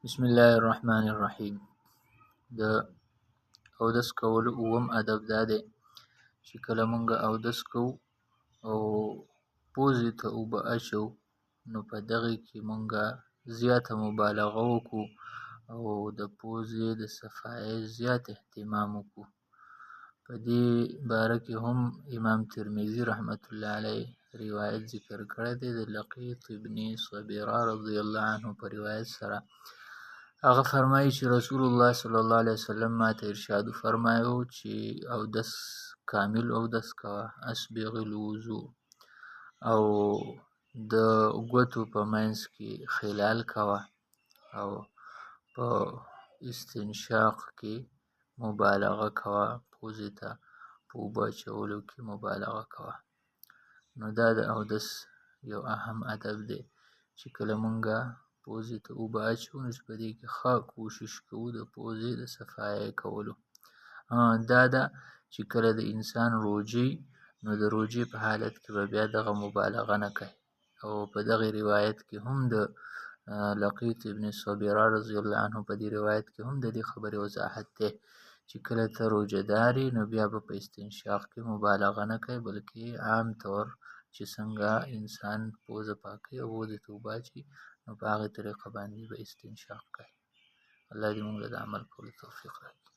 بسم الله الرحمن الرحیم. د اودس کولو اووم ادب دا دی چې کله مونږ اودس کوو او پوزې ته اوبه اچو نو په دغې کې مونږ زیاته مبالغه وکړو او د پوزې د صفایۍ زیات اهتمام وکړو. په دې باره کې هم امام ترمذي رحمت الله علیه روایت ذکر کړی دی د لقیط ابن صبیرة رضی الله عنه په روایت سره. هغه فرمایي چې رسول الله صلی الله علیه وسلم ماته ارشاد فرمایو چې اودس کامل اودس کوه، اسبغ الوضوء، او د ګوتو په منځ کې خلال کوه او په استنشاق کې مبالغه کوه، پوزې ته په اوبه اچولو کې مبالغه کوه. نو دا د اودس یو اهم ادب دی چې کله مونږه پوزې ته اوبه اچو نو په دې کې ښه کوشش کوو د پوزې د صفایۍ کولو. دا ده چې کله د انسان روژې نو د روژې په حالت کې به بیا دغه مبالغه نه کوي. او په دغه روایت کې هم د لقیط ابن صبیرة رضی الله عنه په دې روایت کې هم د دې خبرې وضاحت دی چې کله ته روژه دار یې نو بیا به په استنشاق کې مبالغه نه کوي، بلکې عام طور چې څنګه انسان پوزه پاکوي او پوزې ته اوبه اچوي نو په هغې طریقه باندې به استنشاق کوي. الله دې موږ له د عمل کولو توفیق راکړي.